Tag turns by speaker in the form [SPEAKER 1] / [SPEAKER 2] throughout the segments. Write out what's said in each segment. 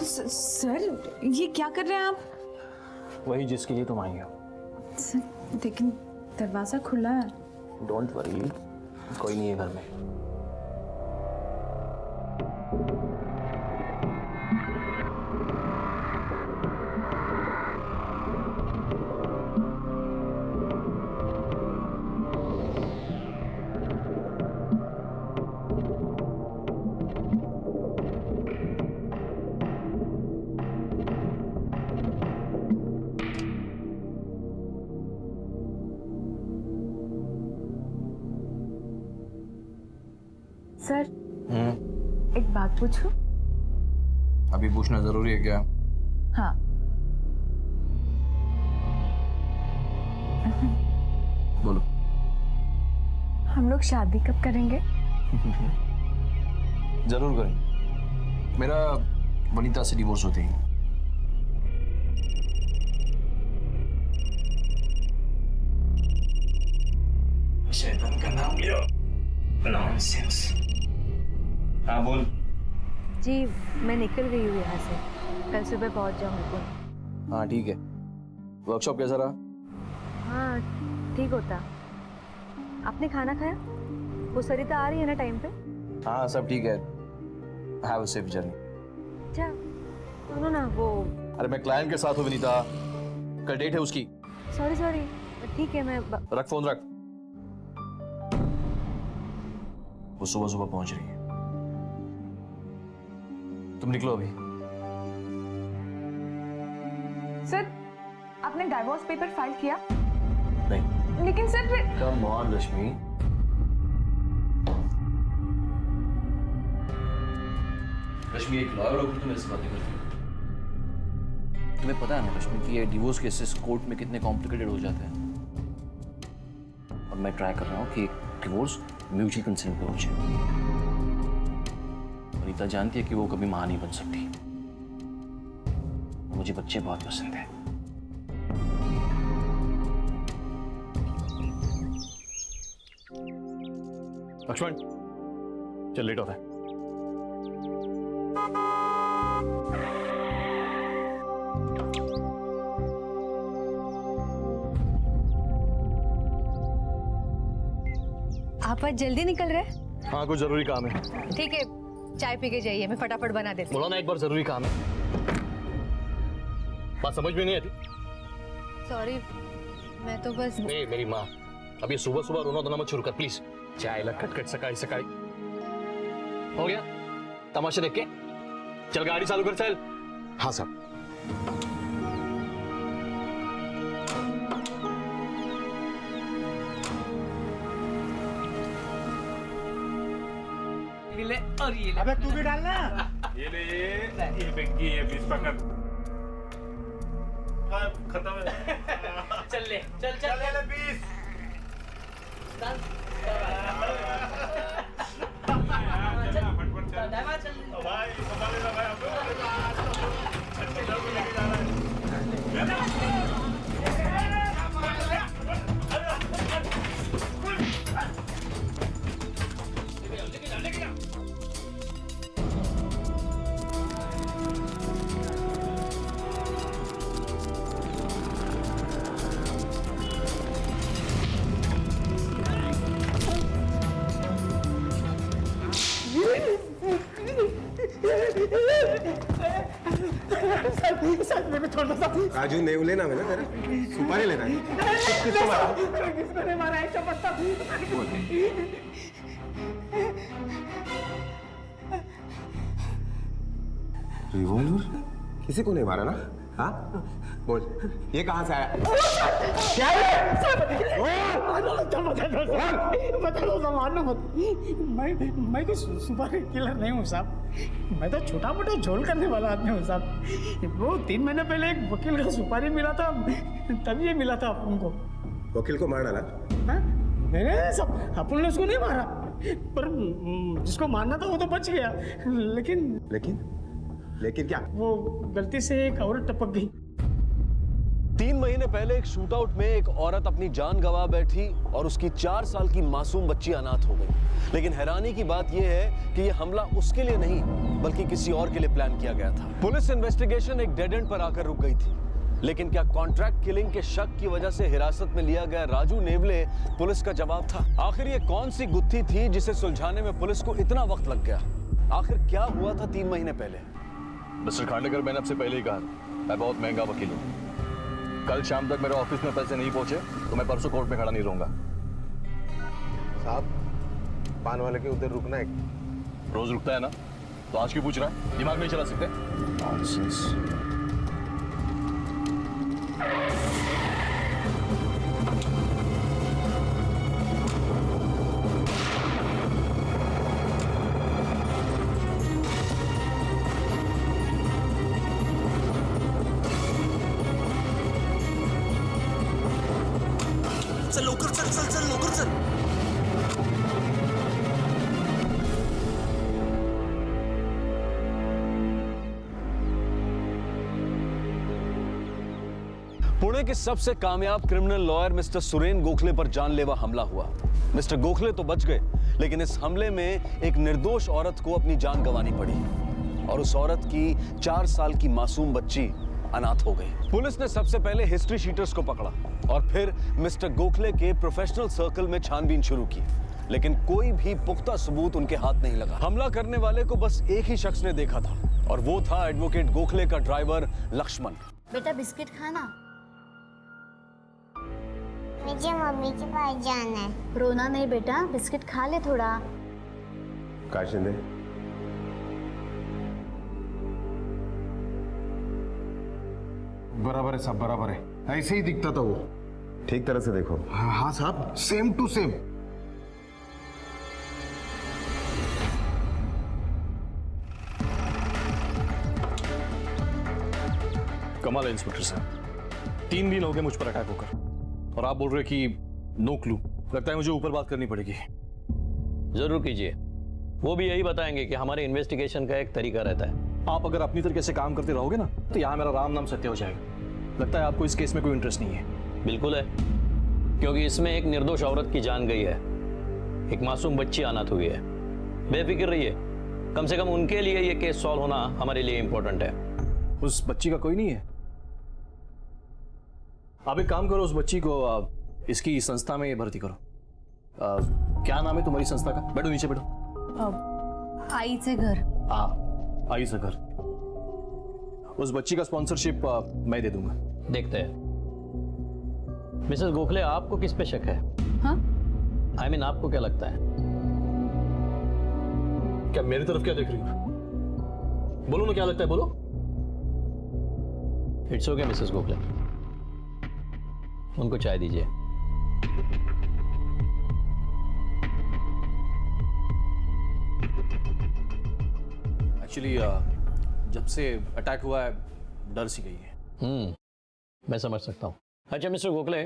[SPEAKER 1] Sir ये क्या कर रहे हैं आप?
[SPEAKER 2] वही जिसके लिए तुम आई हो।
[SPEAKER 1] सर लेकिन दरवाजा खुला है।
[SPEAKER 2] डोंट वरी, कोई नहीं है घर में।
[SPEAKER 1] सर एक बात पूछूं?
[SPEAKER 3] अभी पूछना जरूरी है क्या?
[SPEAKER 1] हाँ।
[SPEAKER 3] बोलो।
[SPEAKER 1] हम लोग शादी कब करेंगे?
[SPEAKER 3] जरूर करें। मेरा वनीता से डिवोर्स होते ही। शैतान का नाम लियो। नॉनसेंस। हाँ बोल।
[SPEAKER 4] जी मैं निकल गई हूँ यहाँ से, कल सुबह पहुँच जाऊँगी।
[SPEAKER 3] हाँ ठीक है। वर्कशॉप कैसा रहा?
[SPEAKER 4] हाँ ठीक होता। आपने खाना खाया? वो सरिता आ रही है ना टाइम पे?
[SPEAKER 3] हाँ सब ठीक है। Have a safe journey.
[SPEAKER 4] अच्छा सुनो ना, वो
[SPEAKER 3] अरे मैं क्लाइंट के साथ हूँ विनीता, कल डेट है उसकी।
[SPEAKER 4] सॉरी ठीक है मैं
[SPEAKER 3] रख फोन रख। वो सुबह सुबह पहुंच रही है। तुम निकलो अभी।
[SPEAKER 1] सर आपने डाइवोर्स पेपर फाइल किया?
[SPEAKER 3] नहीं।
[SPEAKER 1] लेकिन सर फिर
[SPEAKER 3] कम ऑन रश्मि। रश्मि एक लॉयर होकर तुम ऐसी बातें करती हो? तुम्हें पता है ना रश्मि कि ये डिवोर्स केसेस कोर्ट में कितने कॉम्प्लिकेटेड हो जाते हैं। और मैं ट्राई कर रहा हूँ कि डिवोर्स म्यूचुअल कंसेंट पे हो जाए। वनीता जानती है कि वो कभी मां नहीं बन सकती। मुझे बच्चे बहुत पसंद है। लक्ष्मण चल, लेट हो रहा है।
[SPEAKER 4] आप आज जल्दी निकल रहे?
[SPEAKER 3] हाँ कुछ जरूरी काम है।
[SPEAKER 4] ठीक है चाय पी के जाइए, मैं फटाफट बना देती हूँ।
[SPEAKER 3] बोलो ना एक बार, जरूरी काम है। बात समझ में नहीं आती?
[SPEAKER 4] सॉरी मैं तो बस
[SPEAKER 3] नहीं मेरी माँ, अभी सुबह सुबह रोना धोना मत शुरू कर प्लीज। चाय ला खटखट सकाळी सकाळी। हो गया तमाशा देख के? चल गाड़ी चालू कर चल।
[SPEAKER 5] हाँ साहब।
[SPEAKER 6] ले और ये ले।
[SPEAKER 7] अबे तू भी डालना।
[SPEAKER 6] ये ले ये बेंकी ये 20 पकड़। खत्म है। चल ले चल
[SPEAKER 7] ले 20।
[SPEAKER 6] फटफट चल भाई, संभाले ना भाई। चल लेके जा रहा है।
[SPEAKER 5] काजू नेव लेना मैंने तेरा, सुपारी लेना है। किसको मारा?
[SPEAKER 7] किसको नहीं मारा है? चपट्टा।
[SPEAKER 5] रिवॉल्वर? किसी को नहीं मारा ना? हाँ बोल, ये कहाँ से आया?
[SPEAKER 7] क्या है? बता दो मारना मत। मैं कोई सुपर किलर नहीं हूँ साहब। मैं तो छोटा मोटा झोल करने वाला आदमी हूँ साहब। वो 3 महीने पहले एक वकील का सुपारी मिला था, तभी ये मिला था अपन को।
[SPEAKER 5] वकील को मारना ना?
[SPEAKER 7] नहीं सब अपन ने उसको नहीं मारा, पर जिसको मारना था वो तो बच गया। लेकिन
[SPEAKER 5] लेकिन क्या?
[SPEAKER 7] वो गलती से एक औरत टपक गई।
[SPEAKER 8] 3 महीने पहले एक शूटआउट में एक औरत अपनी जान गंवा बैठी और उसकी 4 साल की मासूम बच्ची अनाथ हो गई। लेकिन हैरानी की बात यह है कि यह हमला उसके लिए नहीं बल्कि किसी और के लिए प्लान किया गया था। पुलिस इन्वेस्टिगेशन एक डेड एंड पर आकर रुक गई थी। लेकिन क्या कॉन्ट्रैक्ट किलिंग के शक की वजह से हिरासत में लिया गया राजू नेवले पुलिस का जवाब था? आखिर ये कौन सी गुत्थी थी जिसे सुलझाने में पुलिस को इतना वक्त लग गया? आखिर क्या हुआ था 3 महीने पहले?
[SPEAKER 9] मिस्टर खांडेकर, मैंने आपसे पहले ही कहा मैं बहुत महंगा वकील हूँ। कल शाम तक मेरे ऑफिस में पैसे नहीं पहुंचे तो मैं परसों कोर्ट में खड़ा नहीं रहूंगा।
[SPEAKER 5] साहब, पान वाले के उधर रुकना है।
[SPEAKER 9] रोज रुकता है ना, तो आज क्यों पूछ रहा है? दिमाग नहीं चला सकते?
[SPEAKER 8] नॉनसेंस।
[SPEAKER 5] चल लवकर, चल चल चल लवकर चल।
[SPEAKER 8] पुणे के सबसे कामयाब criminal lawyer mister Suren Gokhale पर जानलेवा हमला हुआ। मिस्टर गोखले तो बच गए, लेकिन इस हमले में एक निर्दोष औरत को अपनी जान गंवानी पड़ी और उस औरत की 4 साल की मासूम बच्ची अनाथ हो गई। पुलिस ने सबसे पहले हिस्ट्री शीटर्स को पकड़ा और फिर मिस्टर गोखले के प्रोफेशनल सर्कल में छानबीन शुरू की, लेकिन कोई भी पुख्ता सबूत उनके हाथ नहीं लगा। हमला करने वाले को बस एक ही शख्स ने देखा था और वो था एडवोकेट गोखले का ड्राइवर लक्ष्मण।
[SPEAKER 10] बेटा बिस्किट खाना। मुझे मम्मी के पास जाना है। रोना नहीं बेटा, बिस्किट खा ले थोड़ा।
[SPEAKER 5] काय शिंदे,
[SPEAKER 11] बराबर है साहब, बराबर है। ऐसे ही दिखता था वो।
[SPEAKER 5] ठीक तरह से देखो।
[SPEAKER 11] हाँ साहब, सेम टू सेम।
[SPEAKER 9] कमाल है इंस्पेक्टर साहब, 3 दिन हो गए मुझ पर अटैक होकर और आप बोल रहे कि नो क्लू। लगता है मुझे ऊपर बात करनी पड़ेगी।
[SPEAKER 3] जरूर कीजिए, वो भी यही बताएंगे कि हमारे इन्वेस्टिगेशन का एक तरीका रहता है।
[SPEAKER 9] आप अगर अपनी तरीके से काम करते रहोगे ना तो यहाँ मेरा राम नाम सत्य हो जाएगा। लगता है आपको इस केस में कोई इंटरेस्ट नहीं है।
[SPEAKER 3] बिल्कुल है, क्योंकि इसमें एक निर्दोष औरत की जान गई है, एक मासूम बच्ची अनाथ हुई है। बेफिक्र रहिए, कम से कम उनके लिए ये केस सॉल्व होना हमारे लिए इंपॉर्टेंट है।
[SPEAKER 9] उस बच्ची का कोई नहीं है? आप एक काम करो, उस बच्ची को इसकी संस्था में भर्ती करो। क्या नाम है तुम्हारी संस्था का? बैठो नीचे बैठो।
[SPEAKER 4] आई से घर।
[SPEAKER 9] आई से घर। उस बच्ची का स्पॉन्सरशिप मैं दे दूंगा।
[SPEAKER 3] देखते हैं। मिसेस गोखले, आपको किस पे शक है?
[SPEAKER 4] हाँ?
[SPEAKER 3] I mean, आपको क्या लगता है?
[SPEAKER 9] क्या मेरी तरफ क्या देख रही हो? बोलो ना, क्या लगता है, बोलो।
[SPEAKER 3] इट्स ओके मिसेस गोखले, उनको चाय दीजिए।
[SPEAKER 9] एक्चुअली जब से अटैक हुआ है डर सी गई है।
[SPEAKER 3] मैं समझ सकता हूँ। अच्छा मिस्टर गोखले,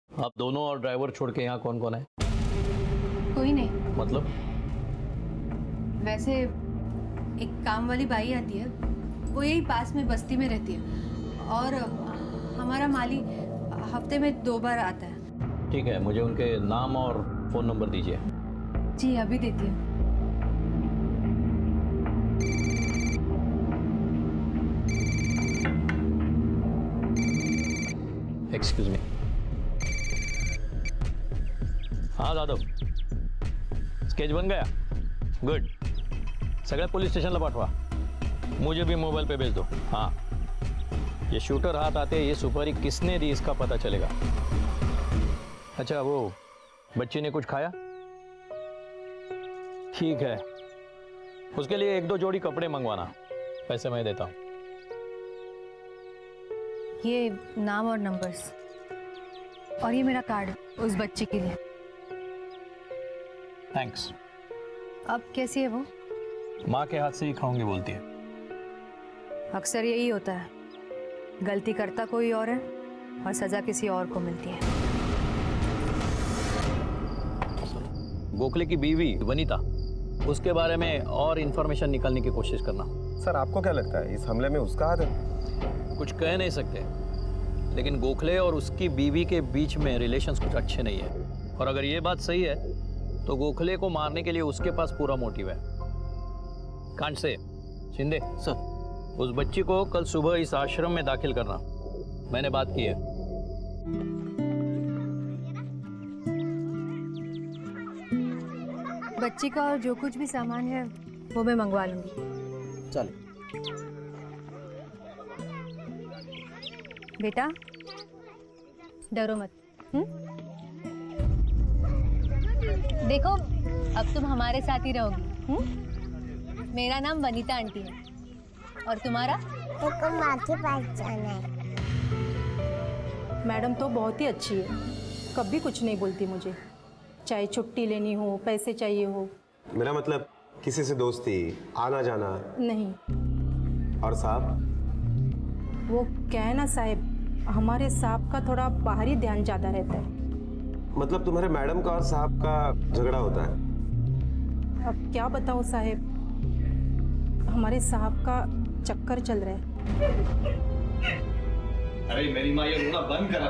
[SPEAKER 3] आप दोनों और ड्राइवर छोड़ के यहाँ कौन कौन है?
[SPEAKER 4] कोई नहीं।
[SPEAKER 3] मतलब?
[SPEAKER 4] वैसे एक काम वाली बाई आती है, वो यही पास में बस्ती में रहती है, और हमारा माली हफ्ते में 2 बार आता है।
[SPEAKER 3] ठीक है, मुझे उनके नाम और फोन नंबर दीजिए।
[SPEAKER 4] जी अभी देती हूँ।
[SPEAKER 3] Excuse me. हाँ जाधव, स्केच बन गया? गुड। सगळ्या पोलीस स्टेशनला पाठवा, मुझे भी मोबाइल पे भेज दो। हाँ, ये शूटर हाथ आते ये सुपारी किसने दी इसका पता चलेगा। अच्छा, वो बच्ची ने कुछ खाया? ठीक है, उसके लिए 1-2 जोड़ी कपड़े मंगवाना, पैसे मैं देता हूँ।
[SPEAKER 4] ये नाम और नंबर्स, और ये मेरा कार्ड उस बच्ची के लिए।
[SPEAKER 3] थैंक्स।
[SPEAKER 4] अब कैसी है वो?
[SPEAKER 3] माँ के हाथ से ही खाऊंगी बोलती है।
[SPEAKER 4] अक्सर यही होता है, गलती करता कोई और है और सजा किसी और को मिलती है।
[SPEAKER 3] गोखले की बीवी वनीता, उसके बारे में और इंफॉर्मेशन निकालने की कोशिश करना।
[SPEAKER 5] सर, आपको क्या लगता है इस हमले में उसका हाथ है?
[SPEAKER 3] कुछ कह नहीं सकते,
[SPEAKER 9] लेकिन गोखले और उसकी बीवी के बीच में रिलेशंस कुछ अच्छे नहीं है। और अगर ये बात सही है तो गोखले को मारने के लिए उसके पास पूरा मोटिव है। कांट से शिंदे
[SPEAKER 3] सर,
[SPEAKER 9] उस बच्ची को कल सुबह इस आश्रम में दाखिल करना, मैंने बात की है।
[SPEAKER 4] बच्ची का और जो कुछ भी सामान है वो मैं मंगवा लूंगी।
[SPEAKER 3] चल।
[SPEAKER 4] बेटा डरो मत। देखो अब तुम हमारे साथ ही रहोगी। मेरा नाम वनीता आंटी है और तुम्हारा?
[SPEAKER 10] तो माँ के पास जाना है।
[SPEAKER 12] मैडम तो बहुत ही अच्छी है, कभी कुछ नहीं बोलती मुझे, चाहे छुट्टी लेनी हो, पैसे चाहिए हो।
[SPEAKER 5] मेरा मतलब किसी से दोस्ती, आना जाना
[SPEAKER 12] नहीं।
[SPEAKER 5] और साहब?
[SPEAKER 12] वो क्या है ना साहब, हमारे साहब का थोड़ा बाहरी ध्यान ज़्यादा रहता है।
[SPEAKER 5] मतलब तुम्हारे मैडम का और साहब का झगड़ा होता है?
[SPEAKER 12] अब क्या बताओ साहब, हमारे साहब का चक्कर चल रहा है।
[SPEAKER 8] अरे मेरी माँ, ये रोना बंद करा।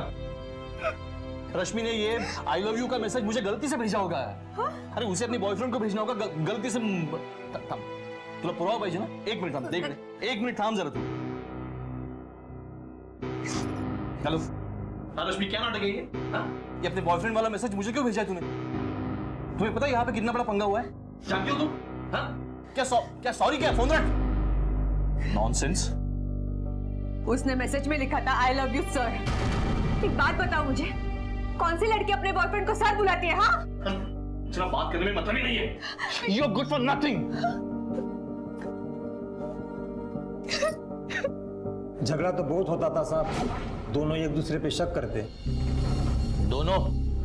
[SPEAKER 8] रश्मि ने ये आई लव यू का मैसेज मुझे गलती से भेजा होगा। हाँ? अरे उसे अपनी बॉयफ्रेंड को भेजना होगा गलती से। थाम, तुला पुरावा पाहिजे ना? एक मिनट थांब, देख ले। एक मिनट थांब जरा तू। हेलो हाँ रश्मि, क्या नाटक है ये? ये अपने बॉयफ्रेंड वाला मैसेज मुझे क्यों भेजा है तूने? तुम्हें पता है यहाँ पे कितना बड़ा पंगा हुआ है? जानती हो तुम? क्या सॉरी क्या? फोन रख। नॉनसेंस।
[SPEAKER 1] उसने मैसेज में लिखा था आई लव यू सर। एक बात बताओ मुझे, कौन सी लड़की अपने बॉयफ्रेंड को सर बुलाती है? हाँ,
[SPEAKER 8] चला बात करने में मतलब ही नहीं है। You are good for nothing.
[SPEAKER 2] झगड़ा तो बहुत होता था साहब, दोनों एक दूसरे पे शक करते।
[SPEAKER 9] दोनों?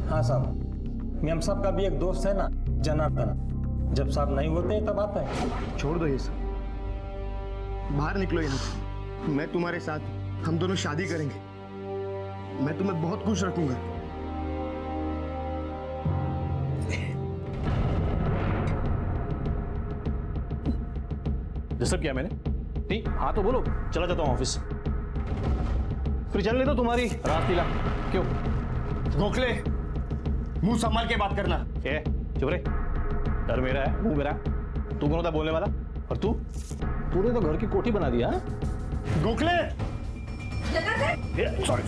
[SPEAKER 2] हाँ साहब, मेम साहब का भी एक दोस्त है ना, जनार्दन, जब साहब नहीं होते तब आता है।
[SPEAKER 11] छोड़ दो ये सब, बाहर निकलो यहाँ से। मैं तुम्हारे साथ, हम दोनों शादी करेंगे। मैं तुम्हें बहुत खुश रखूंगा।
[SPEAKER 8] डिस्टर्ब किया मैंने? नहीं, हाँ तो बोलो, चला जाता हूँ ऑफिस। फिर चलने दो तुम्हारी रासलीला। क्यों?
[SPEAKER 11] गोखले, मुंह संभाल के बात करना।
[SPEAKER 8] चुप रे, डर मेरा है, मुंह मेरा। तू कौन होता बोलने वाला? और तूने तो घर की कोठी बना दिया।
[SPEAKER 11] गोखले,
[SPEAKER 8] सॉरी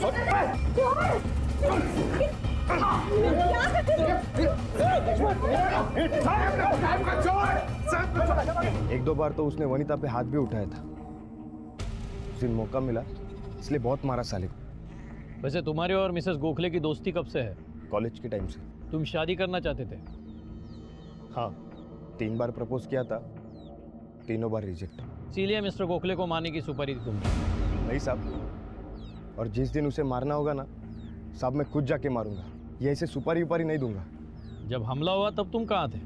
[SPEAKER 11] एक दो बार तो उसने वनीता पे हाथ भी उठाया था। उस दिन मौका मिला इसलिए बहुत मारा साले को।
[SPEAKER 9] वैसे तुम्हारी और मिसेस गोखले की दोस्ती कब से है?
[SPEAKER 11] कॉलेज के टाइम से।
[SPEAKER 9] तुम शादी करना चाहते थे?
[SPEAKER 11] हाँ, 3 बार प्रपोज किया था, तीनों बार रिजेक्ट।
[SPEAKER 9] इसीलिए मिस्टर गोखले को मारने की सुपारी दी तुमने?
[SPEAKER 11] नहीं साहब, और जिस दिन उसे मारना होगा ना साहब, मैं खुद जाके मारूंगा। ये ऐसे सुपारी उपारी नहीं दूंगा।
[SPEAKER 9] जब हमला हुआ तब तुम कहाँ थे?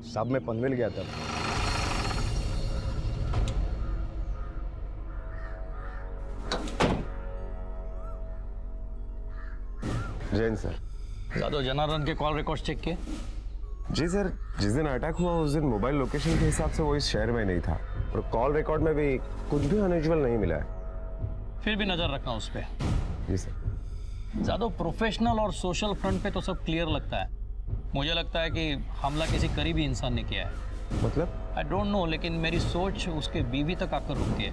[SPEAKER 11] साहब मैं पनवेल गया था। जैन सर।
[SPEAKER 9] यादव जनार्दन के कॉल रिकॉर्ड चेक किए?
[SPEAKER 5] जी सर, जिस दिन अटैक हुआ उस दिन मोबाइल लोकेशन के हिसाब से वो इस शहर में नहीं था, और कॉल रिकॉर्ड में भी कुछ भी अनयूजुअल नहीं मिला है।
[SPEAKER 9] फिर भी नजर रखना उस पर।
[SPEAKER 5] जी सर।
[SPEAKER 9] ज़्यादा प्रोफेशनल और सोशल फ्रंट पे तो सब क्लियर लगता है। मुझे लगता है कि हमला किसी करीबी इंसान ने किया है।
[SPEAKER 5] मतलब?
[SPEAKER 9] आई डोंट नो, लेकिन मेरी सोच उसके बीवी तक आकर रुक गई है।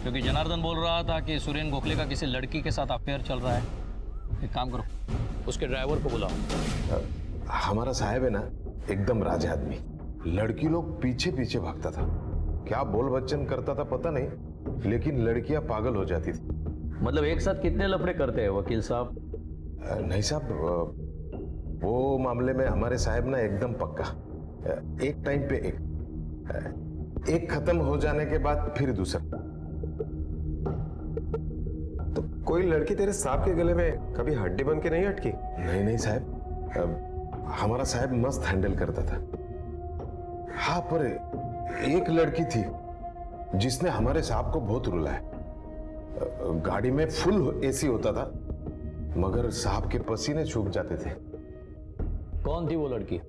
[SPEAKER 9] क्योंकि जनार्दन बोल रहा था कि सुरेन गोखले का किसी लड़की के साथ अफेयर चल रहा है। एक काम करो, उसके ड्राइवर को बुलाओ।
[SPEAKER 13] हमारा साहब है ना, एकदम राजा आदमी। लड़की लोग पीछे पीछे भागता था, क्या बोल बच्चन करता था पता नहीं, लेकिन लड़कियां पागल हो जाती थी।
[SPEAKER 9] मतलब एक साथ कितने लफड़े करते हैं वकील साहब?
[SPEAKER 13] नहीं साहब, वो मामले में हमारे साहब ना एकदम पक्का। एक टाइम पे एक खत्म हो जाने के बाद फिर दूसरा।
[SPEAKER 5] तो कोई लड़की तेरे साहब के गले में कभी हड्डी बन के नहीं अटकी?
[SPEAKER 13] नहीं नहीं साहब, हमारा साहब मस्त हैंडल करता था। हाँ, पर एक लड़की थी जिसने हमारे साहब को बहुत रुलाया। गाड़ी में फुल एसी होता था, मगर साहब के पसीने सूख जाते थे।
[SPEAKER 9] कौन थी वो लड़की?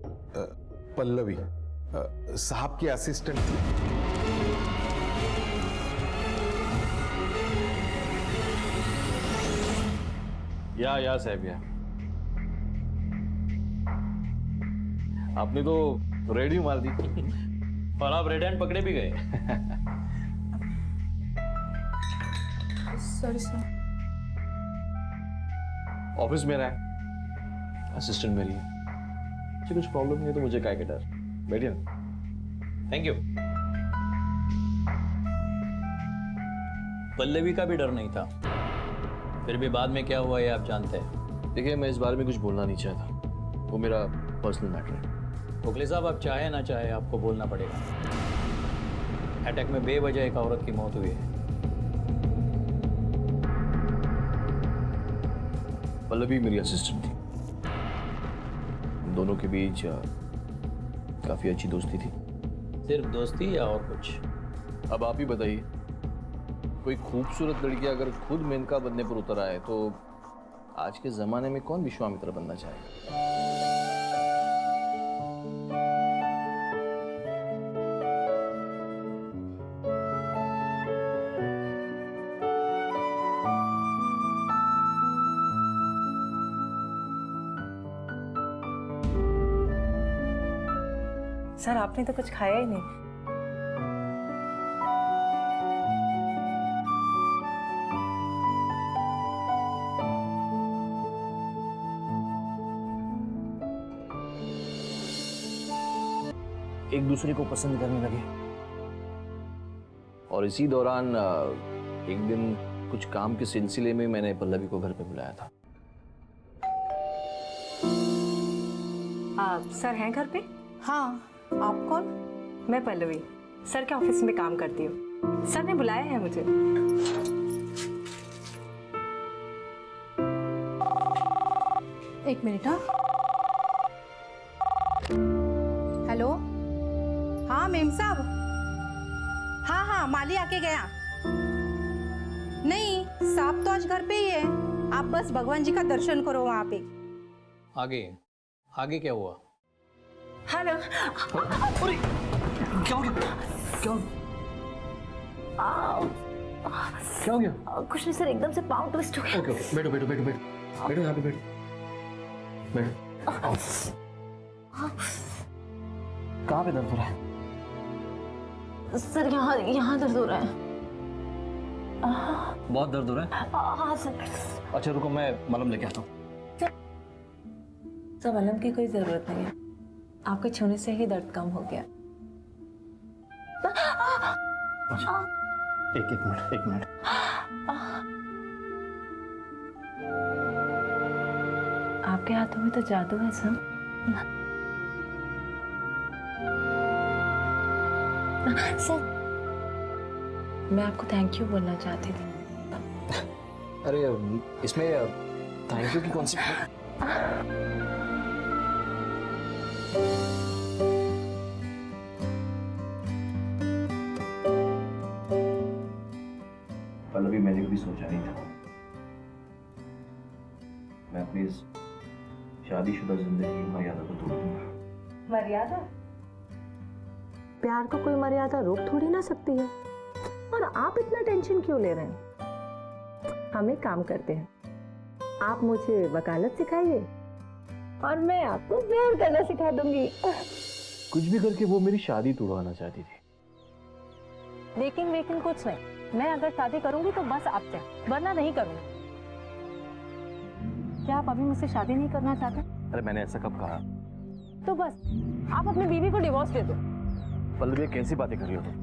[SPEAKER 13] पल्लवी, साहब की असिस्टेंट थी।
[SPEAKER 8] या साहब या। आपने तो रेडी मार दी
[SPEAKER 9] और आप रेड हैंड पकड़े भी गए।
[SPEAKER 12] Sorry sir.
[SPEAKER 8] ऑफिस मेरा है, असिस्टेंट मेरी है, मुझे कुछ प्रॉब्लम नहीं है तो मुझे काय का डर। बैठिए ना।
[SPEAKER 9] Thank you. पल्लवी का भी डर नहीं था, फिर भी बाद में क्या हुआ ये आप जानते हैं।
[SPEAKER 3] देखिए, मैं इस बारे में कुछ बोलना नहीं चाहता, वो मेरा पर्सनल मैटर है।
[SPEAKER 9] गोखले साहब, आप चाहे ना चाहे आपको बोलना पड़ेगा। अटैक में बेवजह एक औरत की मौत हुई है।
[SPEAKER 3] पल्लवी मेरी असिस्टेंट थी, हम दोनों के बीच काफी अच्छी दोस्ती थी।
[SPEAKER 9] सिर्फ दोस्ती या और कुछ?
[SPEAKER 3] अब आप ही बताइए, कोई खूबसूरत लड़की अगर खुद मेनका बनने पर उतर आए तो आज के जमाने में कौन विश्वामित्र बनना चाहेगा?
[SPEAKER 1] सर, आपने तो कुछ खाया ही नहीं।
[SPEAKER 3] एक दूसरे को पसंद करने लगे और इसी दौरान एक दिन कुछ काम के सिलसिले में मैंने पल्लवी को घर पे बुलाया था।
[SPEAKER 1] सर हैं घर पे?
[SPEAKER 12] हाँ, आप कौन?
[SPEAKER 1] मैं पल्लवी, सर के ऑफिस में काम करती हूँ। सर ने बुलाया है मुझे।
[SPEAKER 12] एक मिनट। हाँ, हेलो। हाँ मेम साहब, हाँ हाँ माली आके गया। नहीं, साहब तो आज घर पे ही है। आप बस भगवान जी का दर्शन करो वहाँ पे।
[SPEAKER 9] आगे आगे क्या हुआ?
[SPEAKER 1] हेलो।
[SPEAKER 3] क्या हो गया? क्या हो गया?
[SPEAKER 1] कुछ नहीं सर, एकदम से पाँव ट्विस्ट हो गया।
[SPEAKER 3] ओके ओके, बैठो बैठो बैठो बैठो बैठो, यहाँ पे बैठो बैठो। कहाँ पे दर्द हो रहा है?
[SPEAKER 1] सर यहाँ दर्द हो रहा है।
[SPEAKER 3] बहुत दर्द हो रहा है?
[SPEAKER 1] हाँ सर।
[SPEAKER 3] अच्छा रुको, मैं मलहम लेके आता हूँ।
[SPEAKER 1] सर, मलहम की कोई जरूरत नहीं है, आपके छूने से ही दर्द कम हो गया।
[SPEAKER 3] एक मिनट।
[SPEAKER 1] आपके हाथों में तो जादू है सर। सर, मैं आपको थैंक यू बोलना चाहती थी।
[SPEAKER 3] अरे इसमें थैंक यू की कौन सी? पल्लवी, मैंने कभी सोचा नहीं था मैं अपनी इस शादीशुदा जिंदगी की मर्यादा को तोड़ दूंगा।
[SPEAKER 1] मर्यादा? प्यार को कोई मर्यादा रोक थोड़ी ना सकती है। और आप इतना टेंशन क्यों ले रहे हैं? हम एक काम करते हैं, आप मुझे वकालत सिखाइए और मैं आपको प्यार करना सिखा दूंगी।
[SPEAKER 3] कुछ भी करके वो मेरी शादी तोड़वाना चाहती थी।
[SPEAKER 1] लेकिन कुछ नहीं, मैं अगर शादी करूंगी तो बस आपसे, वरना नहीं करूंगी। क्या आप अभी मुझसे शादी नहीं करना चाहते?
[SPEAKER 3] अरे मैंने ऐसा कब कहा?
[SPEAKER 1] तो बस आप अपनी बीवी को डिवोर्स दे दो।
[SPEAKER 3] पल्लवी, कैसी बातें कर रही हो तुम?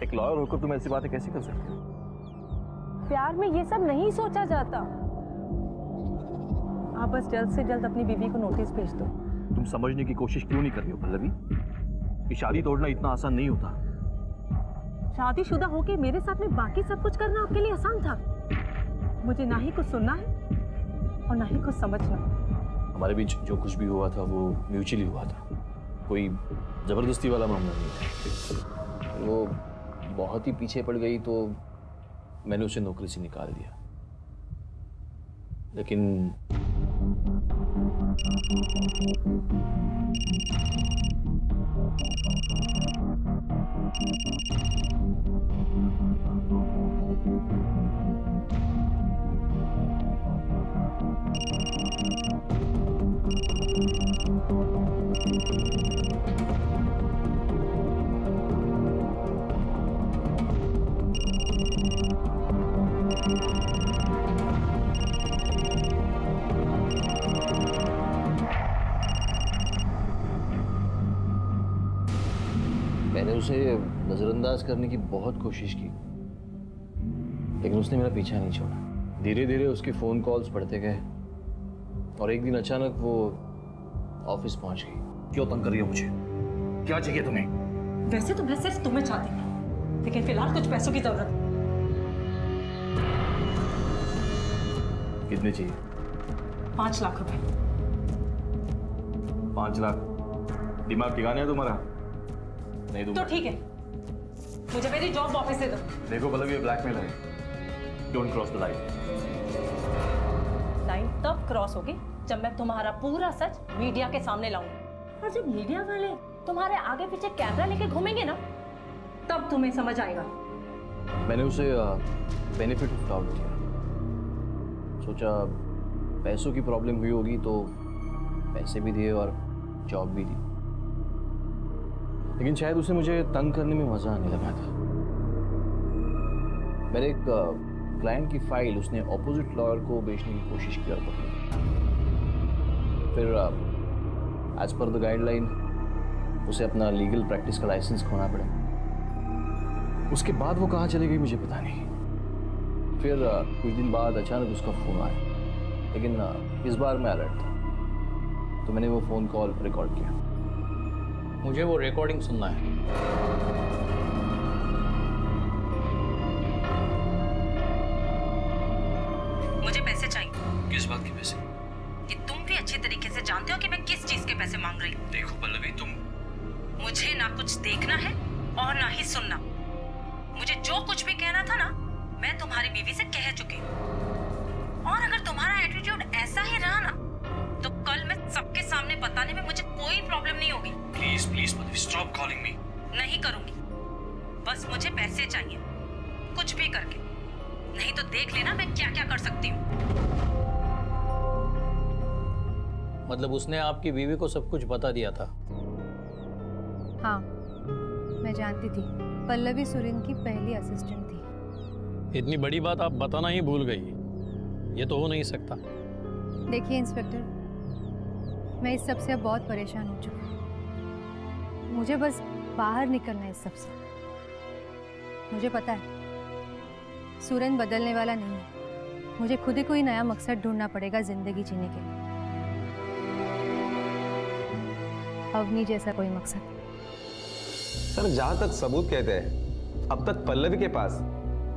[SPEAKER 3] एक लॉयर होकर तुम ऐसी बातें कैसे कर सकते हो?
[SPEAKER 1] प्यार में ये सब नहीं सोचा जाता। आप बस जल्द से जल्द अपनी बीवी को नोटिस भेज दो।
[SPEAKER 3] तुम समझने की कोशिश क्यों नहीं कर रही हो पल्लवी? ये शादी तोड़ना इतना आसान नहीं होता।
[SPEAKER 1] शादीशुदा होके मेरे साथ में बाकी सब कुछ करना आपके लिए आसान था। मुझे ना ही कुछ सुनना है और ना ही कुछ समझना।
[SPEAKER 3] हमारे बीच जो कुछ भी हुआ था वो म्यूचुअली हुआ था, कोई जबरदस्ती वाला मामला नहीं था। वो बहुत ही पीछे पड़ गई तो मैंने उसे नौकरी से निकाल दिया। लेकिन मैंने उसे नजरअंदाज करने की बहुत कोशिश की, लेकिन उसने मेरा पीछा नहीं छोड़ा। धीरे धीरे उसके फोन कॉल्स बढ़ते गए और एक दिन अचानक वो ऑफिस पहुंच गई।
[SPEAKER 9] क्यों तंग कर रही हो मुझे? क्या चाहिए तुम्हें?
[SPEAKER 12] वैसे तो मैं सिर्फ तुम्हें चाहती हूँ, लेकिन फिलहाल कुछ पैसों की जरूरत।
[SPEAKER 3] कितने चाहिए?
[SPEAKER 12] 5 लाख रुपए।
[SPEAKER 3] 5 लाख? दिमाग ठिकाने है तुम्हारा? नहीं दूंगा।
[SPEAKER 12] तो ठीक है, मुझे मेरी जॉब वापस दे दो।
[SPEAKER 3] देखो पल्लवी, ये ब्लैकमेल है। Don't cross the line.
[SPEAKER 12] Line तब क्रॉस होगी जब मैं तुम्हारा पूरा सच मीडिया के सामने लाऊंगी, और जब मीडिया वाले तुम्हारे आगे पीछे कैमरा लेके घूमेंगे ना, तब तुम्हें समझ आएगा।
[SPEAKER 3] मैंने उसे बेनिफिट ऑफ डाउट दिया। सोचा पैसों की प्रॉब्लम हुई होगी तो पैसे भी दिए और जॉब भी दी, लेकिन शायद उसे मुझे तंग करने में मजा आने लगा था। मेरे एक क्लाइंट की फाइल उसने ऑपोजिट लॉयर को बेचने की कोशिश की और पकड़ी। फिर एज पर द गाइडलाइन उसे अपना लीगल प्रैक्टिस का लाइसेंस खोना पड़ा। उसके बाद वो कहाँ चली गई मुझे पता नहीं। फिर कुछ दिन बाद अचानक उसका फ़ोन आया, लेकिन इस बार मैं अलर्ट था, तो मैंने वो फ़ोन कॉल रिकॉर्ड किया।
[SPEAKER 9] मुझे वो रिकॉर्डिंग सुनना है।
[SPEAKER 12] मुझे पैसे चाहिए।
[SPEAKER 9] किस बात के पैसे?
[SPEAKER 12] कि तुम भी अच्छी तरीके से जानते हो कि मैं किस चीज के पैसे मांग रही हूँ।
[SPEAKER 9] देखो पल्लवी, तुम
[SPEAKER 12] मुझे ना कुछ देखना है और ना ही सुनना। मुझे जो कुछ भी कहना था ना, मैं तुम्हारी बीवी से कह चुकी हूँ। और अगर तुम्हारा एटीट्यूड ऐसा ही रहा ना, तो कल मैं सबके सामने बताने में मुझे कोई प्रॉब्लम नहीं होगी।
[SPEAKER 9] Please please Pallavi, stop calling me.
[SPEAKER 12] नहीं करूंगी, बस मुझे पैसे चाहिए, कुछ भी करके। नहीं तो देख लेना मैं क्या क्या कर सकती हूँ।
[SPEAKER 9] मतलब उसने आपकी बीवी को सब कुछ बता दिया था?
[SPEAKER 4] हाँ, मैं जानती थी। पल्लवी सुरेन की पहली असिस्टेंट थी।
[SPEAKER 9] इतनी बड़ी बात आप बताना ही भूल गई। ये तो हो नहीं सकता।
[SPEAKER 4] देखिए इंस्पेक्टर, मैं इस सब से अब बहुत परेशान हो चुकी हूँ। मुझे बस बाहर निकलना है इस सब से। मुझे पता है सुरेन बदलने वाला नहीं है। मुझे खुद ही कोई नया मकसद ढूंढना पड़ेगा जिंदगी जीने के लिए। अवनी जैसा कोई मकसद।
[SPEAKER 5] सर, जहां तक सबूत कहते हैं, अब तक पल्लवी के पास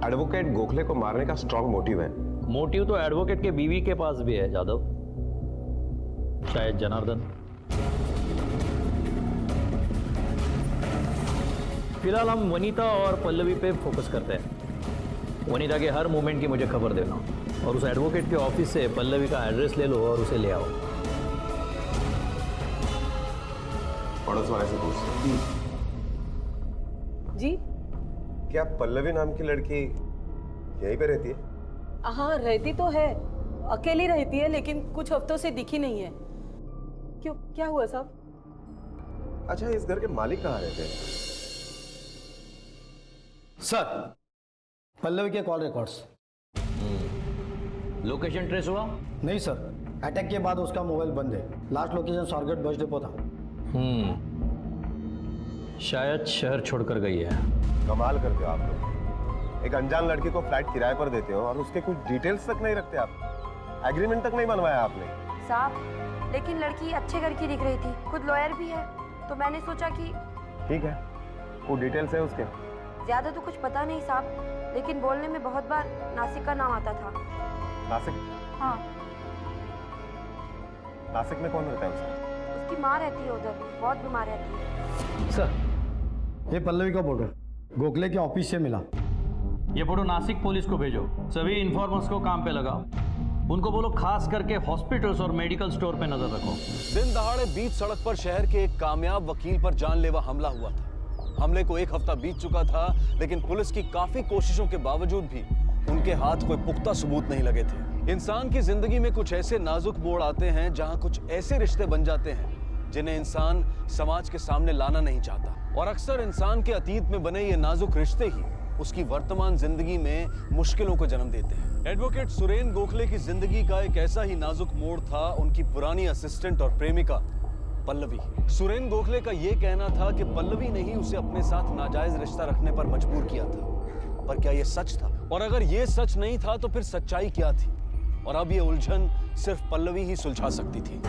[SPEAKER 5] एडवोकेट गोखले को मारने का स्ट्रॉन्ग मोटिव है।
[SPEAKER 9] मोटिव तो एडवोकेट के बीवी के पास भी है जादव, शायद जनार्दन। फिलहाल हम वनीता और पल्लवी पे फोकस करते हैं। वनीता के हर मूवमेंट की मुझे खबर देना, और उस एडवोकेट के ऑफिस से पल्लवी का एड्रेस ले लो और उसे ले आओ।
[SPEAKER 5] पड़ोस वाले से पूछ
[SPEAKER 12] जी?
[SPEAKER 5] क्या पल्लवी नाम की लड़की यहीं पे रहती है?
[SPEAKER 12] हाँ, रहती तो है, अकेली रहती है, लेकिन कुछ हफ्तों से दिखी नहीं है। क्यों, क्या हुआ साहब?
[SPEAKER 5] अच्छा, इस घर के मालिक कहाँ रहते हैं?
[SPEAKER 9] सर, पल्लवी के कॉल रिकॉर्ड्स। लोकेशन ट्रेस हुआ?
[SPEAKER 14] नहीं सर, अटैक के बाद उसका मोबाइल बंद है। Last location Swargate bus depot था।
[SPEAKER 9] शायद शहर छोड़कर गई है।
[SPEAKER 5] कमाल करते हो आप लोग। एक अनजान लड़की को फ्लैट किराए पर देते हो और उसके कुछ डिटेल्स तक नहीं रखते आप। एग्रीमेंट तक नहीं बनवाया आपने।
[SPEAKER 15] साहब, लेकिन लड़की अच्छे घर की दिख रही थी, खुद लॉयर भी है, तो मैंने सोचा कि
[SPEAKER 5] ठीक है, वो डिटेल्स है उसके?
[SPEAKER 15] ज्यादा तो कुछ पता नहीं साहब, लेकिन बोलने में बहुत बार नासिक का नाम आता था।
[SPEAKER 5] नासिक?
[SPEAKER 15] हाँ।
[SPEAKER 5] नासिक में कौन रहता है उसका?
[SPEAKER 15] उसकी माँ रहती है उधर, बहुत बीमार रहती है।
[SPEAKER 14] सर, ये पल्लवी का फोटो गोखले के ऑफिस से मिला।
[SPEAKER 9] ये फोटो नासिक पुलिस को भेजो, सभी इन्फॉर्मर्स को काम पे लगाओ। उनको बोलो खास करके हॉस्पिटल्स और मेडिकल स्टोर पे नजर रखो।
[SPEAKER 8] दिन दहाड़े बीच सड़क पर शहर के एक कामयाब वकील पर जानलेवा हमला हुआ था। हमले को 1 हफ्ता बीत चुका था, लेकिन पुलिस की काफी कोशिशों के बावजूद भी उनके हाथ कोई पुख्ता सबूत नहीं लगे थे। इंसान की जिंदगी में कुछ ऐसे नाजुक मोड़ आते हैं जहां कुछ ऐसे रिश्ते बन जाते हैं जिन्हें इंसान समाज के सामने लाना नहीं चाहता, और अक्सर इंसान के अतीत में बने ये नाजुक रिश्ते ही उसकी वर्तमान जिंदगी में मुश्किलों को जन्म देते हैं। एडवोकेट सुरेन गोखले की जिंदगी का एक ऐसा ही नाजुक मोड़ था उनकी पुरानी असिस्टेंट और प्रेमिका पल्लवी। सुरेन गोखले का यह कहना था कि पल्लवी ने ही उसे अपने साथ नाजायज रिश्ता रखने पर मजबूर किया था। पर क्या यह सच था? और अगर यह सच नहीं था तो फिर सच्चाई क्या थी? और अब यह उलझन सिर्फ पल्लवी ही सुलझा सकती थी।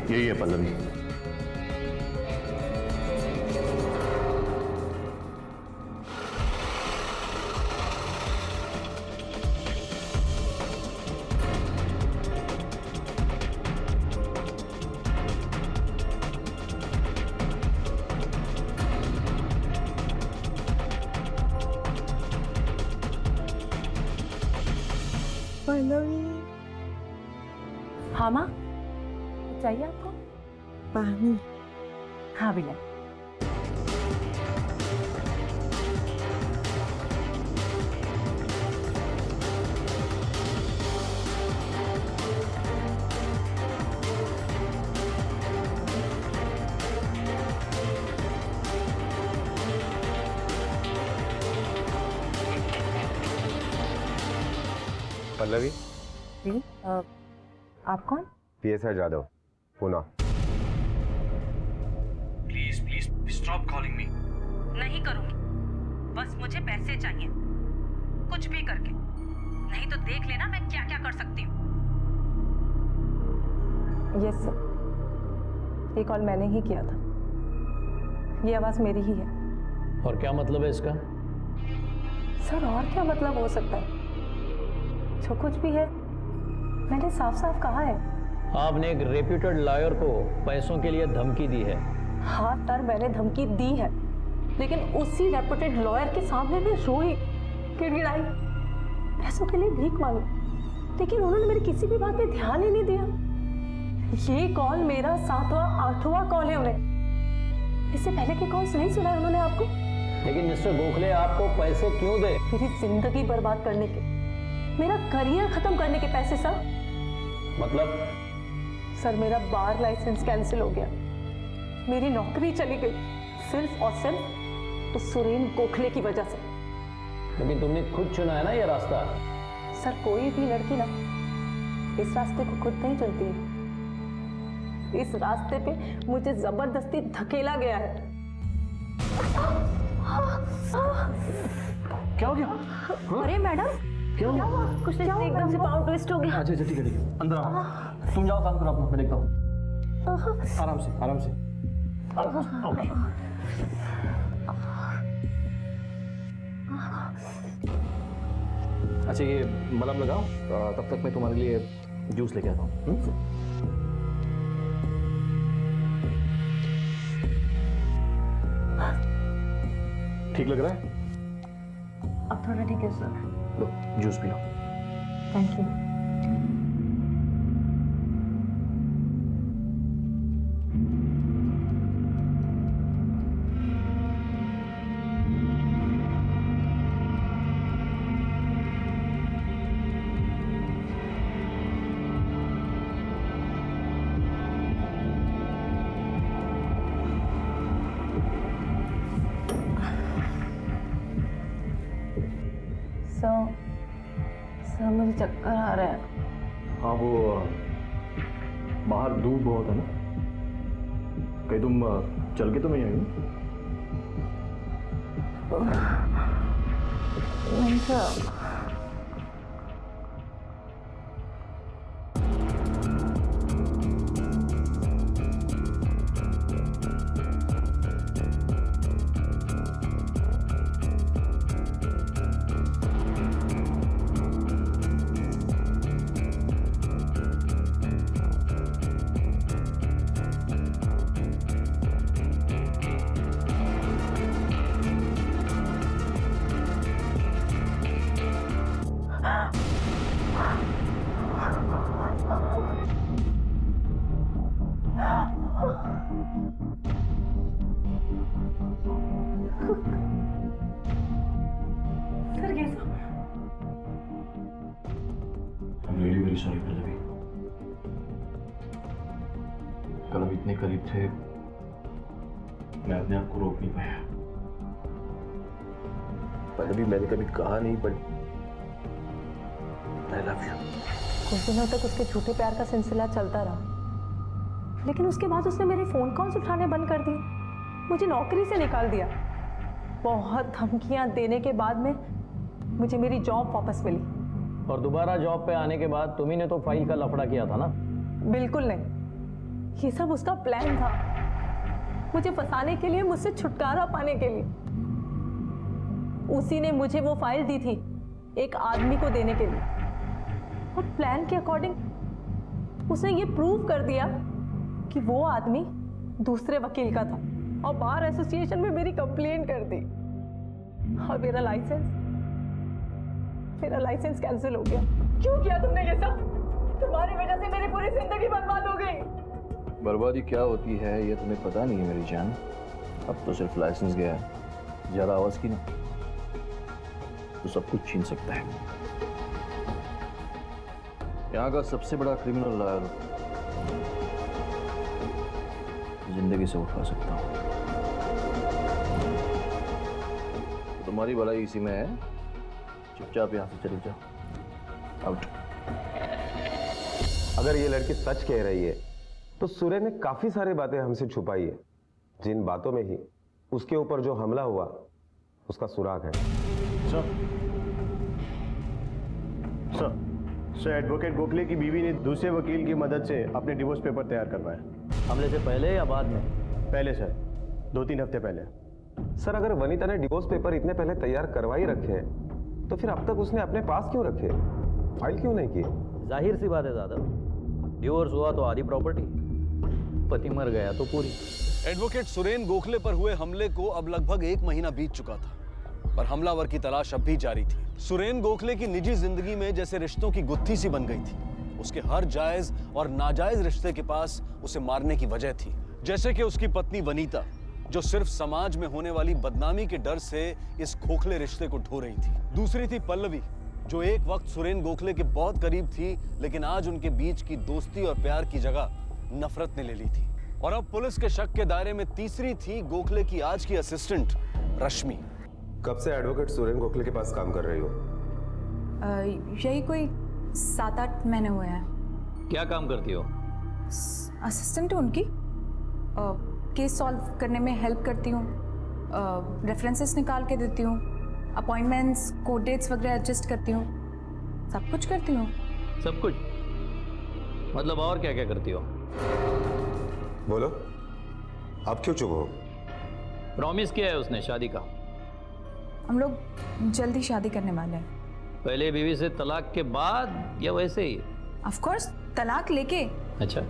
[SPEAKER 3] यही है पल्लवी।
[SPEAKER 1] पल्लवी। हाँ माँ, चाहिए आपको पानी? हाँ बिल्ला।
[SPEAKER 5] पल्लवी।
[SPEAKER 1] जी, आप कौन?
[SPEAKER 5] PSI Jadhav, Pune.
[SPEAKER 12] Please please stop calling me. नहीं करूंगी, बस मुझे पैसे चाहिए, कुछ भी करके। नहीं तो देख लेना मैं क्या क्या कर सकती हूँ।
[SPEAKER 1] यस सर, ये कॉल मैंने ही किया था, ये आवाज मेरी ही है।
[SPEAKER 9] और क्या मतलब है इसका?
[SPEAKER 1] सर और क्या मतलब हो सकता है? जो कुछ भी है मैंने साफ साफ कहा है।
[SPEAKER 9] आपने एक रेप्यूटेड लॉयर को पैसों के लिए धमकी दी है।
[SPEAKER 1] हाँ सर, मैंने धमकी दी है, लेकिन उसी रेप्यूटेड लॉयर के सामने मैं रोई, गिड़गिड़ाई, पैसों के लिए भीख मांगी, लेकिन उन्होंने मेरी किसी भी बात पे ध्यान ही नहीं दिया। ये कॉल मेरा 7वां 8वां कॉल है उन्हें। इससे पहले के कॉल्स नहीं सुना है उन्होंने आपको?
[SPEAKER 9] लेकिन मिस्टर गोखले आपको पैसे क्यों दे?
[SPEAKER 1] मेरी जिंदगी बर्बाद करने के, मेरा करियर खत्म करने के पैसे सर।
[SPEAKER 9] मतलब?
[SPEAKER 1] सर मेरा बार लाइसेंस कैंसिल हो गया, मेरी नौकरी चली गई, सिर्फ और सिर्फ तो सुरेन गोखले की वजह से।
[SPEAKER 9] लेकिन तुमने खुद चुना है ना ये रास्ता।
[SPEAKER 1] सर कोई भी लड़की ना इस रास्ते को खुद नहीं चुनती है, इस रास्ते पे मुझे जबरदस्ती धकेला गया है।
[SPEAKER 3] क्या हो गया?
[SPEAKER 1] अरे मैडम,
[SPEAKER 3] क्या हुआ?
[SPEAKER 1] कुछ नहीं, एकदम से पाँव ट्विस्ट हो गया।
[SPEAKER 3] अच्छा अच्छा, ठीक है ठीक है, अंदर आओ। तुम जाओ, काम करो अपना, मैं देखता हूँ। आराम से आराम से। ओके। अच्छा ये मलहम लगाओ, तब तक मैं तुम्हारे लिए जूस लेके आता हूँ। ठीक लग रहा है?
[SPEAKER 1] अब थोड़ा ठीक है sir.
[SPEAKER 3] Low juice P low.
[SPEAKER 1] Thank you. Sir मुझे चक्कर आ रहा है।
[SPEAKER 3] हाँ वो बाहर धूप बहुत है ना, कहीं तुम चल के तो नहीं आई?
[SPEAKER 1] नहीं सर। सर कैसा?
[SPEAKER 3] I'm really very sorry Pallavi. कल हम इतने करीब थे, मैं अपने आप को रोक नहीं पाया। पल्लवी मैंने कभी कहा नहीं, बट I love you।
[SPEAKER 1] कुछ दिनों तक उसके झूठे प्यार का सिलसिला चलता रहा, लेकिन उसके बाद उसने मेरे फोन कॉल्स उठाने बंद कर दिए, मुझे नौकरी से निकाल दिया। बहुत धमकियां देने के बाद में मुझे मेरी जॉब वापस मिली।
[SPEAKER 9] और दोबारा जॉब पे आने के बाद तुम्ही ने तो फाइल का लफड़ा किया था ना?
[SPEAKER 1] बिल्कुल नहीं, ये सब उसका प्लान था, मुझे फंसाने के लिए, मुझसे छुटकारा पाने के लिए। उसी ने मुझे वो फाइल दी थी एक आदमी को देने के लिए, और प्लान के अकॉर्डिंग उसने ये प्रूव कर दिया कि वो आदमी दूसरे वकील का था, और बार एसोसिएशन में मेरी कंप्लेंट कर दी, और मेरा लाइसेंस कैंसिल हो गया। क्यों किया तुमने ये सब? तुम्हारी वजह से मेरी पूरी जिंदगी बर्बाद हो गई।
[SPEAKER 3] बर्बादी क्या होती है ये तुम्हें पता नहीं है मेरी जान। अब तो सिर्फ लाइसेंस गया है, ज्यादा आवाज की ना तो सब कुछ छीन सकता है। यहाँ का सबसे बड़ा क्रिमिनल लॉयर जिंदगी से उठा सकता हूँ। तुम्हारी भलाई इसी में है, चुपचाप यहाँ से चली जाओ, आउट।
[SPEAKER 5] अगर ये लड़की सच कह रही है तो सुरेन ने काफी सारी बातें हमसे छुपाई है, जिन बातों में ही उसके ऊपर जो हमला हुआ उसका सुराग है।
[SPEAKER 11] सर एडवोकेट गोखले की बीवी ने दूसरे वकील की मदद से अपने डिवोर्स पेपर तैयार करवाए।
[SPEAKER 9] हमले से पहले या बाद में?
[SPEAKER 11] पहले सर, 2-3 हफ्ते पहले।
[SPEAKER 5] सर अगर वनीता ने डिवोर्स पेपर इतने पहले तैयार करवा ही रखे हैं तो फिर अब तक उसने अपने पास क्यों रखे, फाइल क्यों नहीं की?
[SPEAKER 9] जाहिर सी बात है दादा, डिवोर्स हुआ तो आधी प्रॉपर्टी, पति मर गया तो पूरी।
[SPEAKER 8] एडवोकेट सुरेन गोखले पर हुए हमले को अब लगभग 1 महीना बीत चुका था, पर हमलावर की तलाश अब भी जारी थी। सुरेन गोखले की निजी जिंदगी में जैसे रिश्तों की गुत्थी सी बन गई थी। उसके हर जायज और नाजायज रिश्ते के पास उसे मारने की वजह थी, जैसे कि उसकी पत्नी वनीता, जो सिर्फ समाज में होने वाली बदनामी के डर से इस खोखले रिश्ते को ढो रही थी। दूसरी थी पल्लवी, जो एक वक्त सुरेन गोखले के बहुत करीब थी, लेकिन आज उनके बीच की दोस्ती और प्यार की जगह नफरत ने ले ली थी। और अब पुलिस के शक के दायरे में तीसरी थी गोखले की आज की असिस्टेंट रश्मि।
[SPEAKER 5] कब से एडवोकेट सुरेन गोखले के पास काम कर रही हो?
[SPEAKER 16] यही कोई 7-8 महीने हुए हैं।
[SPEAKER 9] क्या काम करती हो?
[SPEAKER 16] असिस्टेंट हूँ उनकी, केस सॉल्व करने में हेल्प करती हूँ, रेफरेंसेस निकाल के देती हूँ, अपॉइंटमेंट्स, कोर्ट डेट्स वगैरह एडजस्ट करती हूँ, सब कुछ करती हूँ।
[SPEAKER 9] सब कुछ? मतलब और क्या क्या करती हो?
[SPEAKER 5] बोलो, आप क्यों चुप हो?
[SPEAKER 9] प्रॉमिस किया है उसने शादी का।
[SPEAKER 16] हम लोग जल्दी शादी करने वाले हैं।
[SPEAKER 9] पहले बीवी से तलाक के बाद या वैसे ही?
[SPEAKER 16] ऑफ कोर्स तलाक लेके।
[SPEAKER 9] अच्छा,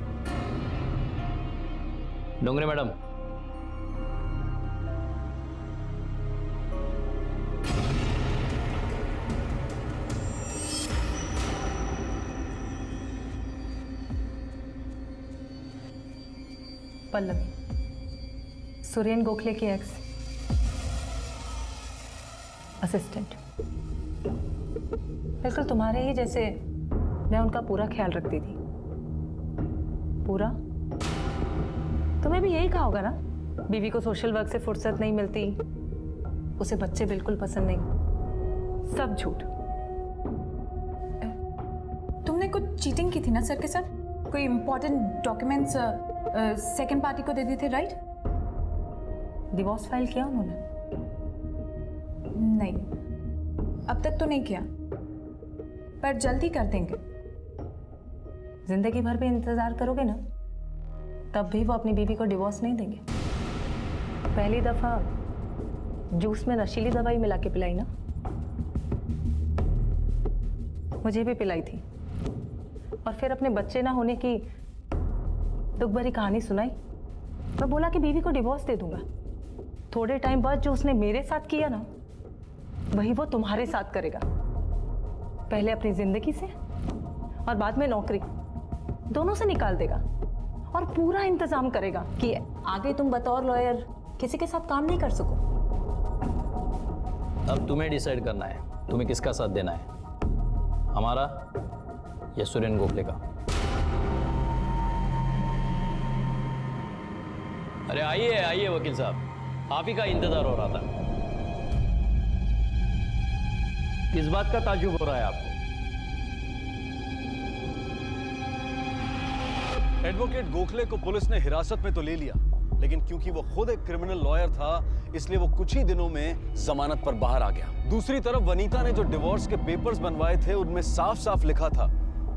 [SPEAKER 9] डोंगरे मैडम,
[SPEAKER 1] पल्लवी, सुरेन गोखले की एक्स असिस्टेंट। बिल्कुल तुम्हारे ही जैसे मैं उनका पूरा ख्याल रखती थी। पूरा? तुम्हें भी यही कहा होगा ना, बीवी को सोशल वर्क से फुर्सत नहीं मिलती, उसे बच्चे बिल्कुल पसंद नहीं। सब झूठ।
[SPEAKER 16] तुमने कुछ चीटिंग की थी ना सर के साथ? कोई इंपॉर्टेंट डॉक्यूमेंट्स सेकंड पार्टी को दे दिए थे, राइट?
[SPEAKER 1] डिवोर्स फाइल किया उन्होंने?
[SPEAKER 16] नहीं, अब तक तो नहीं किया, पर जल्दी कर देंगे।
[SPEAKER 1] जिंदगी भर भी इंतजार करोगे ना, तब भी वो अपनी बीवी को डिवोर्स नहीं देंगे। पहली दफा जूस में नशीली दवाई मिला के पिलाई ना, मुझे भी पिलाई थी, और फिर अपने बच्चे ना होने की दुख भरी कहानी सुनाई। मैं बोला कि बीवी को डिवोर्स दे दूंगा। थोड़े टाइम बाद जो उसने मेरे साथ किया ना, वही वो तुम्हारे साथ करेगा। पहले अपनी जिंदगी से और बाद में नौकरी, दोनों से निकाल देगा।
[SPEAKER 16] और पूरा इंतजाम करेगा कि आगे तुम बतौर लॉयर किसी के साथ काम नहीं कर सको।
[SPEAKER 9] अब तुम्हें डिसाइड करना है तुम्हें किसका साथ देना है, हमारा या सुरेन गोखले का। अरे आइए आइए वकील साहब, आप ही का इंतजार हो रहा था। किस बात का ताज्जुब हो रहा है आपको?
[SPEAKER 8] एडवोकेट गोखले को पुलिस ने हिरासत में तो ले लिया, लेकिन क्योंकि वो खुद एक क्रिमिनल लॉयर था इसलिए वो कुछ ही दिनों में जमानत पर बाहर आ गया। दूसरी तरफ वनीता ने जो डिवोर्स के पेपर्स बनवाए थे उनमें साफ साफ लिखा था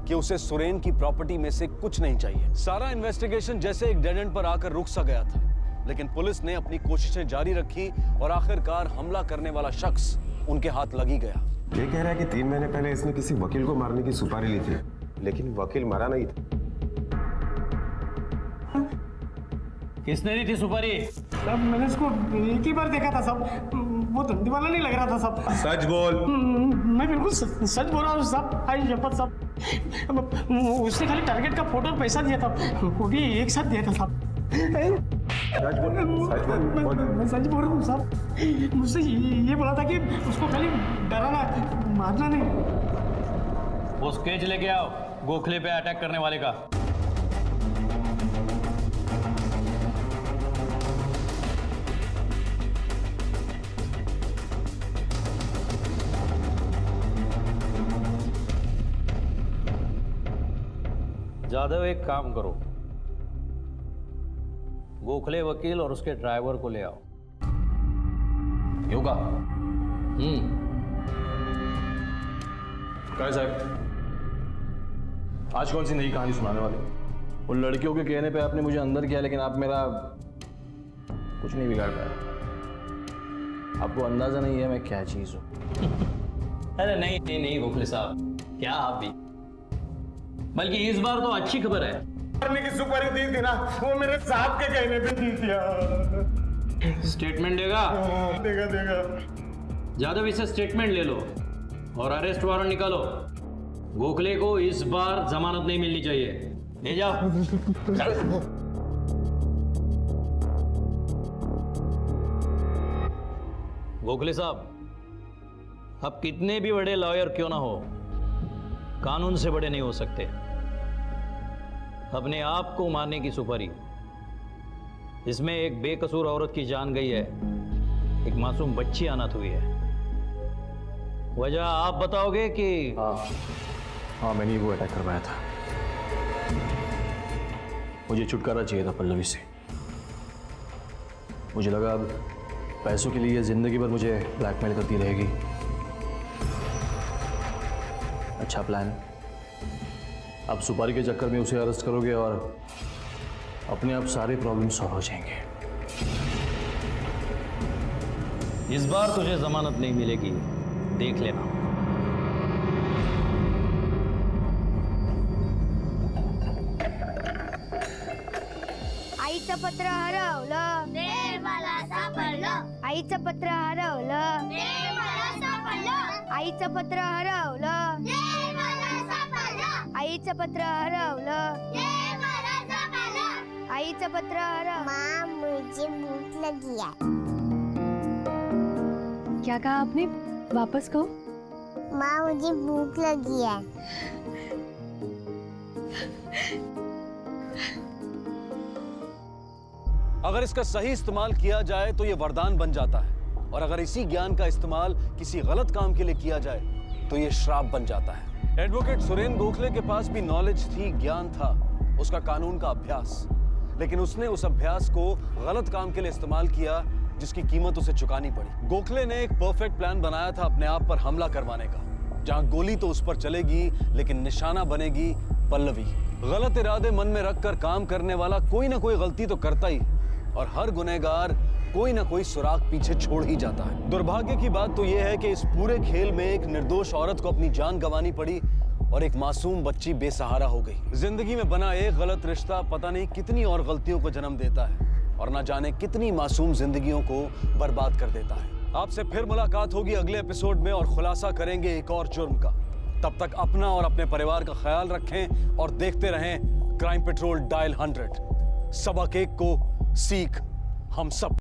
[SPEAKER 8] कि उसे सुरेन की प्रॉपर्टी में से कुछ नहीं चाहिए। सारा इन्वेस्टिगेशन जैसे एक डेड एंड पर आकर रुक सा गया था, लेकिन पुलिस ने अपनी कोशिशें जारी रखी और आखिरकार हमला करने वाला शख्स उनके हाथ लग ही गया।
[SPEAKER 5] ये कह रहा है कि 3 महीने पहले इसने किसी वकील को मारने की सुपारी ली थी, लेकिन वकील मरा नहीं था।
[SPEAKER 9] किसने दी थी सुपारी?
[SPEAKER 7] सब मैंने इसको एक ही बार देखा था सब, वो धंधे वाला नहीं लग रहा था सब।
[SPEAKER 5] सच बोल।
[SPEAKER 7] मैं बिल्कुल सच बोल रहा हूँ सब, आई शपथ सब। उसने खाली टारगेट का फोटो और पैसा दिया था, वो भी एक साथ दिया था सब।
[SPEAKER 5] सच बोल।
[SPEAKER 7] मैं सच बोल रहा हूँ सब। मुझसे ये बोला था कि उसको खाली डराना, मारना नहीं।
[SPEAKER 9] वो स्केच लेके आओ गोखले पे अटैक करने वाले का। जादव एक काम करो, गोखले वकील और उसके ड्राइवर को ले आओ।
[SPEAKER 3] योगा
[SPEAKER 17] क्या साहब, आज कौन सी नई कहानी सुनाने वाले? वो लड़कियों के कहने पे आपने मुझे अंदर किया, लेकिन आप मेरा कुछ नहीं बिगाड़ पाया। आपको अंदाजा नहीं है मैं क्या चीज हूं।
[SPEAKER 9] अरे नहीं नहीं नहीं गोखले साहब, क्या आप भी, बल्कि इस बार तो अच्छी खबर है।
[SPEAKER 6] मरने की सुपारी दी थी ना, वो मेरे साहब के कहने पे दी थी।
[SPEAKER 9] स्टेटमेंट देगा?
[SPEAKER 6] देगा।
[SPEAKER 9] जादव इसे स्टेटमेंट ले लो और अरेस्ट वारंट निकालो। गोखले को इस बार जमानत नहीं मिलनी चाहिए, ले जाओ। गोखले साहब, अब कितने भी बड़े लॉयर क्यों ना हो, कानून से बड़े नहीं हो सकते। अपने आप को मारने की सुपारी, इसमें एक बेकसूर औरत की जान गई है, एक मासूम बच्ची अनाथ हुई है। वजह आप बताओगे कि?
[SPEAKER 17] हाँ मैंने वो अटैक करवाया था। मुझे छुटकारा चाहिए था पल्लवी से। मुझे लगा अब पैसों के लिए जिंदगी भर मुझे ब्लैकमेल करती रहेगी। अच्छा प्लान। आप सुपारी के चक्कर में उसे अरेस्ट करोगे और अपने आप सारे प्रॉब्लम सॉल्व हो जाएंगे।
[SPEAKER 9] इस बार तुझे जमानत नहीं मिलेगी, देख लेना।
[SPEAKER 10] आईचं पत्र हरवलं, मला सापडलं. आईचं पत्र हरवलं, मला सापडलं. आईचं पत्र हरवलं, मला सापडलं. आईचं पत्र हरवलं, मला सापडलं. आईचं पत्र हरवलं. माँ मुझे भूख लगी है.
[SPEAKER 4] क्या कहा आपने? वापस कहो।
[SPEAKER 10] माँ मुझे भूख लगी है.
[SPEAKER 8] अगर इसका सही इस्तेमाल किया जाए तो ये वरदान बन जाता है, और अगर इसी ज्ञान का इस्तेमाल किसी गलत काम के लिए किया जाए तो ये श्राप बन जाता है। एडवोकेट सुरेन गोखले के पास भी नॉलेज थी, ज्ञान था, उसका कानून का अभ्यास, लेकिन उसने उस अभ्यास को गलत काम के लिए इस्तेमाल किया, जिसकी कीमत उसे चुकानी पड़ी। गोखले ने एक परफेक्ट प्लान बनाया था अपने आप पर हमला करवाने का, जहां गोली तो उस पर चलेगी लेकिन निशाना बनेगी पल्लवी। गलत इरादे मन में रखकर काम करने वाला कोई ना कोई गलती तो करता ही, और हर गुनहगार कोई ना कोई सुराग पीछे छोड़ ही जाता है। दुर्भाग्य की बात तो यह है कि इस पूरे खेल में एक निर्दोष औरत को अपनी जान गंवानी पड़ी और एक मासूम बच्ची बेसहारा हो गई। जिंदगी में बना एक गलत रिश्ता पता नहीं कितनी और गलतियों को जन्म देता है, और ना जाने कितनी मासूम जिंदगियों को बर्बाद कर देता है। आपसे फिर मुलाकात होगी अगले एपिसोड में और खुलासा करेंगे एक और जुर्म का। तब तक अपना और अपने परिवार का ख्याल रखें और देखते रहें क्राइम पेट्रोल डायल 100 1:15 को सीख हम सब।